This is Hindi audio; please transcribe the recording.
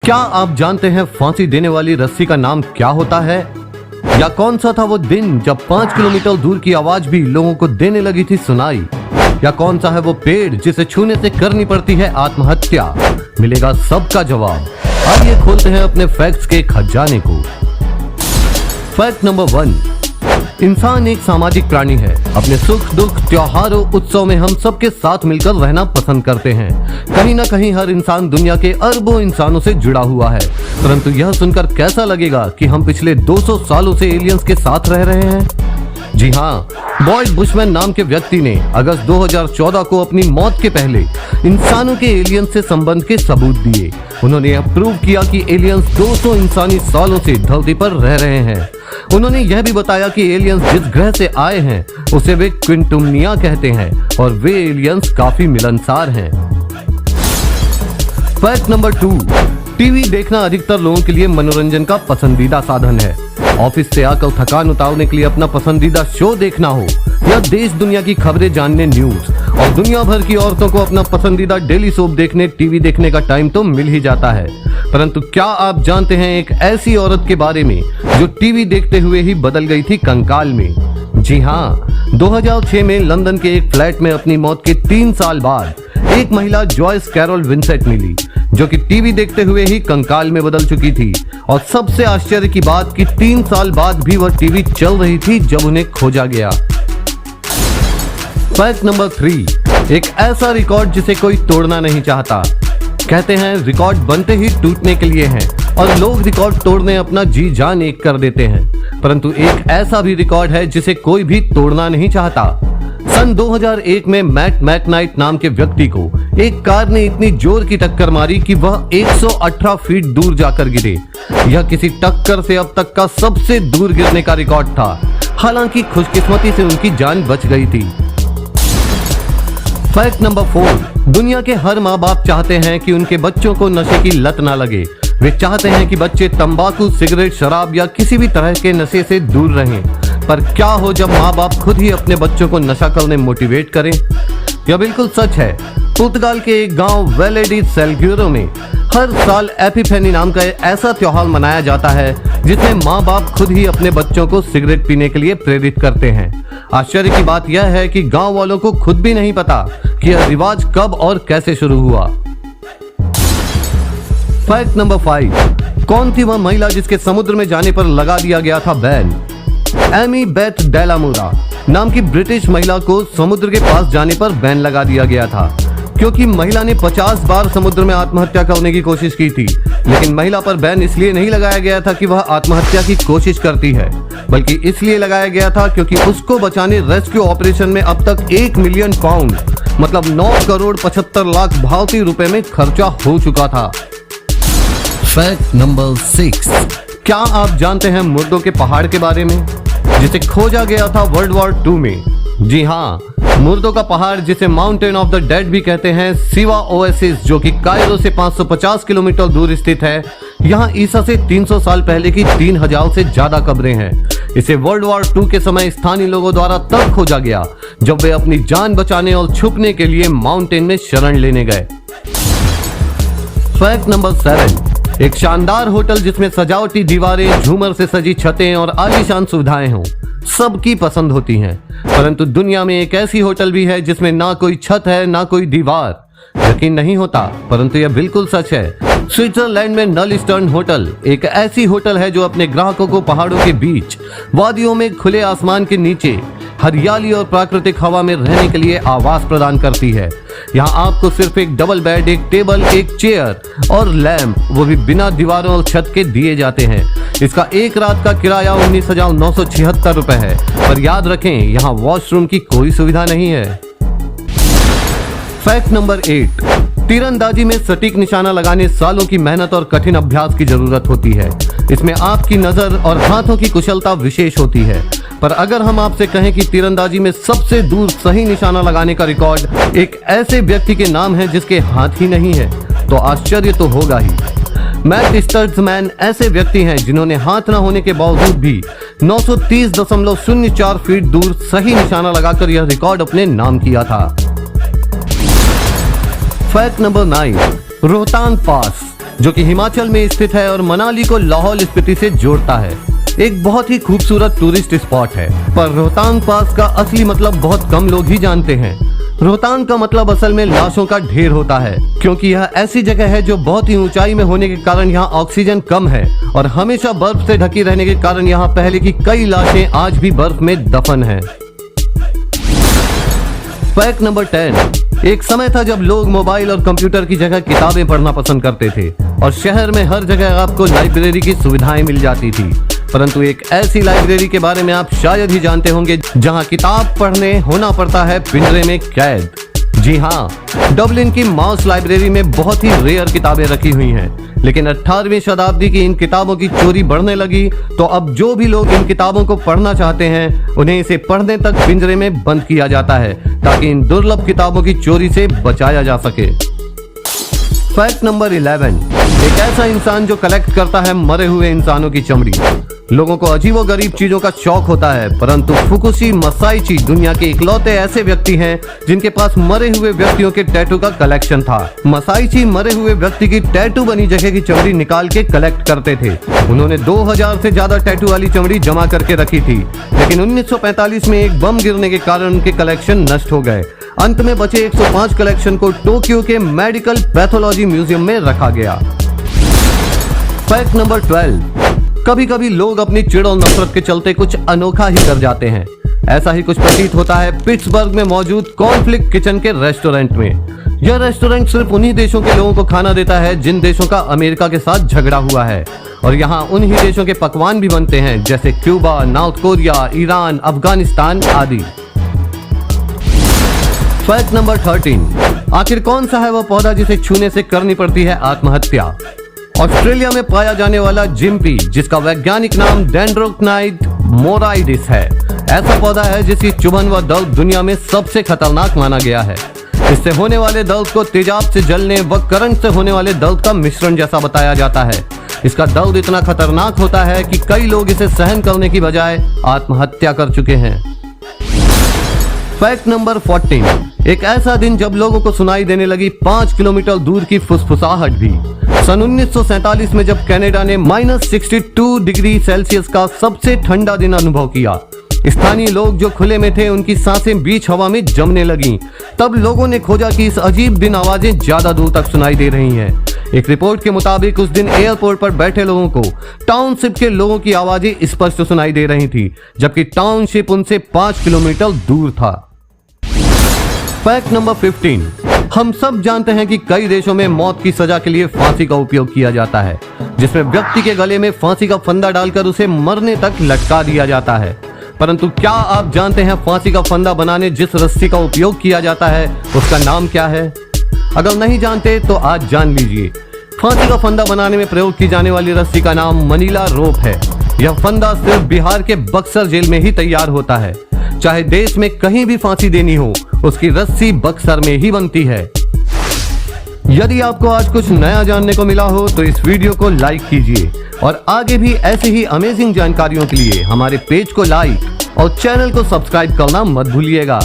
क्या आप जानते हैं फांसी देने वाली रस्सी का नाम क्या होता है? या कौन सा था वो दिन जब 5 किलोमीटर दूर की आवाज भी लोगों को देने लगी थी सुनाई? या कौन सा है वो पेड़ जिसे छूने से करनी पड़ती है आत्महत्या? मिलेगा सबका जवाब। आइए खोलते हैं अपने फैक्ट्स के खजाने को। फैक्ट नंबर 1, इंसान एक सामाजिक प्राणी है। अपने सुख दुख त्योहारों उत्सव में हम सबके साथ मिलकर रहना पसंद करते हैं। कहीं ना कहीं हर इंसान दुनिया के अरबों इंसानों से जुड़ा हुआ है। परंतु यह सुनकर कैसा लगेगा कि हम पिछले 200 सालों से एलियंस के साथ रह रहे हैं? जी हाँ, बॉयड बुशमैन नाम के व्यक्ति ने अगस्त 2014 को अपनी मौत के पहले इंसानों के एलियंस से संबंध के सबूत दिए। उन्होंने यह प्रूव किया कि एलियंस 200 इंसानी सालों से धरती पर रह रहे हैं। उन्होंने यह भी बताया कि एलियंस जिस ग्रह से आए हैं उसे वे क्विंटुमनिया कहते हैं और वे एलियंस काफी मिलनसार हैं। फैक्ट नंबर 2, टीवी देखना अधिकतर लोगों के लिए मनोरंजन का पसंदीदा साधन है। ऑफिस से आकर थकान उतारने के लिए अपना पसंदीदा शो देखना हो या देश दुनिया की खबरें जानने न्यूज, और दुनिया भर की औरतों को अपना पसंदीदा डेली सोप देखने टीवी देखने का टाइम तो मिल ही जाता है। परंतु क्या आप जानते हैं एक ऐसी औरत के बारे में जो टीवी देखते हुए ही बदल गई थी कंकाल में? जी हाँ, 2006 में लंदन के एक फ्लैट में अपनी मौत के 3 साल बाद एक महिला जॉयस कैरोल विंसेंट मिली, जो कि टीवी देखते हुए ही कंकाल में बदल चुकी थी। और सबसे आश्चर्य की बात कि 3 साल बाद भी वह टीवी चल रही थी जब उन्हें खोजा गया। फैक्ट नंबर 3, एक ऐसा रिकॉर्ड जिसे कोई तोड़ना नहीं चाहता। कहते हैं रिकॉर्ड बनते ही टूटने के लिए हैं और लोग रिकॉर्ड तोड़ने अपना जी जान एक कर देते हैं। परंतु एक ऐसा भी रिकॉर्ड है जिसे कोई भी तोड़ना नहीं चाहता। सन 2001 में मैट मैकनाइट नाम के व्यक्ति को एक कार ने इतनी जोर की टक्कर मारी कि वह 118 फीट दूर जाकर गिरे। यह किसी टक्कर से अब तक का सबसे दूर गिरने का रिकॉर्ड था। हालांकि खुशकिस्मती से उनकी जान बच गई थी। फैक्ट नंबर 4, दुनिया के हर माँ बाप चाहते हैं कि उनके बच्चों को नशे की लत ना लगे। वे चाहते हैं कि बच्चे तंबाकू, सिगरेट, शराब या किसी भी तरह के नशे से दूर रहें। पर क्या हो जब माँ बाप खुद ही अपने बच्चों को नशा करने मोटिवेट करें? यह बिल्कुल सच है। पुर्तगाल के एक गांव वेले डी सेल्ग्यूरो में हर साल एपिफेनी नाम का ऐसा त्योहार मनाया जाता है जिसमें माँ बाप खुद ही अपने बच्चों को सिगरेट पीने के लिए प्रेरित करते हैं। आश्चर्य की बात यह है कि गांव वालों को खुद भी नहीं पता कि यह रिवाज कब और कैसे शुरू हुआ। फैक्ट नंबर 5, कौन थी वह महिला जिसके समुद्र में जाने पर लगा दिया गया था बैन? एमी बेथ डेलामोरा नाम की ब्रिटिश महिला को समुद्र के पास जाने पर बैन लगा दिया गया था, क्योंकि महिला ने 50 बार समुद्र में आत्महत्या करने की कोशिश की थी। लेकिन महिला पर बैन इसलिए नहीं लगाया गया था कि वह आत्महत्या की कोशिश करती है, बल्कि इसलिए लगाया गया था क्योंकि उसको बचाने रेस्क्यू ऑपरेशन में अब तक 1 मिलियन पाउंड मतलब 9 करोड़ 75 लाख भारतीय रुपए में खर्चा हो चुका था। फैक्ट नंबर 6, क्या आप जानते हैं मुर्दों के पहाड़ के बारे में जिसे खोजा गया था वर्ल्ड वॉर 2 में? जी हाँ, मुर्दों का पहाड़ जिसे माउंटेन ऑफ द डेड भी कहते हैं, सिवा ओएसिस, जो कि कायरो से 550 किलोमीटर दूर स्थित है। यहाँ ईसा से 300 साल पहले की 3000 से ज्यादा कब्रें हैं। इसे वर्ल्ड वॉर 2 के समय स्थानीय लोगों द्वारा तब खोजा गया जब वे अपनी जान बचाने और छुपने के लिए माउंटेन में शरण लेने गए। फैक्ट नंबर 7, एक शानदार होटल जिसमें सजावटी दीवारें, झूमर से सजी छतें और आलीशान सुविधाएं हों, सबकी पसंद होती हैं। परंतु दुनिया में एक ऐसी होटल भी है जिसमें ना कोई छत है ना कोई दीवार। यकीन नहीं होता, परंतु यह बिल्कुल सच है। स्विट्जरलैंड में नल ईस्टर्न होटल एक ऐसी होटल है जो अपने ग्राहकों को पहाड़ों के बीच, वादियों में, खुले आसमान के नीचे, हरियाली और प्राकृतिक हवा में रहने के लिए आवास प्रदान करती है। यहाँ आपको सिर्फ एक डबल बेड, एक टेबल, एक चेयर और लैंप, वो भी बिना दीवारों और छत के दिए जाते हैं। इसका एक रात का किराया 19,976 रुपए है। पर याद रखें, यहाँ वॉशरूम की कोई सुविधा नहीं है। फैक्ट नंबर 8, तीरंदाजी में सटीक निशाना लगाने सालों की मेहनत और कठिन अभ्यास की जरूरत होती है। इसमें आपकी नजर और हाथों की कुशलता विशेष होती है। पर अगर हम आपसे कहें कि तीरंदाजी में सबसे दूर सही निशाना लगाने का रिकॉर्ड एक ऐसे व्यक्ति के नाम है जिसके हाथ ही नहीं है, तो आश्चर्य तो होगा ही। मैट स्टर्ड्समैन ऐसे व्यक्ति हैं जिन्होंने हाथ न होने के बावजूद भी 930.04 फीट दूर सही निशाना लगाकर यह रिकॉर्ड अपने नाम किया था। फैक्ट नंबर 9, रोहतांग पास जो कि हिमाचल में स्थित है और मनाली को लाहौल स्पीति से जोड़ता है। एक बहुत ही खूबसूरत टूरिस्ट स्पॉट है, पर रोहतांग पास का असली मतलब बहुत कम लोग ही जानते हैं। रोहतांग का मतलब असल में लाशों का ढेर होता है, क्योंकि यह ऐसी जगह है जो बहुत ही ऊंचाई में होने के कारण यहाँ ऑक्सीजन कम है और हमेशा बर्फ से ढकी रहने के कारण यहाँ पहले की कई लाशें आज भी बर्फ में दफन है। Fact number 10। एक समय था जब लोग मोबाइल और कंप्यूटर की जगह किताबें पढ़ना पसंद करते थे और शहर में हर जगह आपको लाइब्रेरी की सुविधाएं मिल जाती थी। परंतु एक ऐसी लाइब्रेरी के बारे में आप शायद ही जानते होंगे जहां किताब पढ़ने होना पड़ता है पिंजरे में कैद। जी हाँ, डबलिन की माउस लाइब्रेरी में बहुत ही रेयर किताबें रखी हुई हैं, लेकिन 18वीं शताब्दी की इन किताबों की चोरी बढ़ने लगी, तो अब जो भी लोग इन किताबों को पढ़ना चाहते हैं उन्हें इसे पढ़ने तक पिंजरे में बंद किया जाता है, ताकि इन दुर्लभ किताबों की चोरी से बचाया जा सके। Fact number 11। एक ऐसा इंसान जो कलेक्ट करता है मरे हुए इंसानों की चमड़ी। लोगों को अजीबोगरीब चीजों का शौक होता है, परंतु फुकुशी मसाइची दुनिया के इकलौते ऐसे व्यक्ति हैं जिनके पास मरे हुए व्यक्तियों के टैटू का कलेक्शन था। मसाइची मरे हुए व्यक्ति की टैटू बनी जगह की चमड़ी निकाल के कलेक्ट करते थे। उन्होंने 2000 से ज्यादा टैटू वाली चमड़ी जमा करके रखी थी, लेकिन 1945 में एक बम गिरने के कारण उनके कलेक्शन नष्ट हो गए। अंत में बचे 105 कलेक्शन को टोक्यो के मेडिकल पैथोलॉजी म्यूजियम में रखा गया। Fact number 12। कभी कभी लोग अपनी चिड़ और नफरत के चलते कुछ अनोखा ही कर जाते हैं। ऐसा ही कुछ प्रतीत होता है पिट्सबर्ग में मौजूद कॉन्फ्लिक्ट किचन के रेस्टोरेंट में। यह रेस्टोरेंट सिर्फ उन्हीं देशों के लोगों को खाना देता है जिन देशों का अमेरिका के साथ झगड़ा हुआ है, और यहाँ उन्हीं देशों के पकवान भी बनते हैं, जैसे Cuba, North Korea, Iran, Afghanistan आदि। Fact number 13। आखिर कौन सा है वह पौधा जिसे छूने से करनी पड़ती है आत्महत्या? ऑस्ट्रेलिया में पाया जाने वाला जिम्पी, जिसका वैज्ञानिक नाम डेंड्रोक्नाइट मोराइडिस है, ऐसा पौधा है जिसकी चुभन व दर्द दुनिया में सबसे खतरनाक माना गया है। इससे होने वाले दर्द को तेजाब से जलने व करंट से होने वाले दर्द का मिश्रण जैसा बताया जाता है। इसका दर्द इतना खतरनाक होता है कि कई लोग इसे सहन करने की बजाय आत्महत्या कर चुके हैं। Fact number 14। एक ऐसा दिन जब लोगों को सुनाई देने लगी 5 किलोमीटर दूर की फुसफुसाहट भी। सन 1947 में जब कनाडा ने -62 डिग्री सेल्सियस का सबसे ठंडा दिन अनुभव किया। स्थानीय लोग जो खुले में थे उनकी सांसें बीच हवा में जमने लगीं। तब लोगों ने खोजा कि इस अजीब दिन आवाजें ज्यादा दूर तक सुनाई दे रही हैं। एक रिपोर्ट के मुताबिक उस दिन एयरपोर्ट पर बैठे लोगों को टाउनशिप के लोगों की आवाजें स्पष्ट सुनाई दे रही थी, जबकि टाउनशिप उनसे 5 किलोमीटर दूर था। Fact number 15। हम सब जानते हैं कि कई देशों में मौत की सजा के लिए फांसी का उपयोग किया जाता है, जिसमें व्यक्ति के गले में फांसी का फंदा डालकर उसे मरने तक लटका दिया जाता है। परंतु क्या आप जानते हैं फांसी का फंदा बनाने जिस रस्सी का उपयोग किया जाता है उसका नाम क्या है? अगर नहीं जानते तो आज जान लीजिए। फांसी का फंदा बनाने में प्रयोग की जाने वाली रस्सी का नाम मनीला रोप है। यह फंदा सिर्फ बिहार के बक्सर जेल में ही तैयार होता है। चाहे देश में कहीं भी फांसी देनी हो, उसकी रस्सी बक्सर में ही बनती है। यदि आपको आज कुछ नया जानने को मिला हो तो इस वीडियो को लाइक कीजिए और आगे भी ऐसे ही अमेजिंग जानकारियों के लिए हमारे पेज को लाइक और चैनल को सब्सक्राइब करना मत भूलिएगा।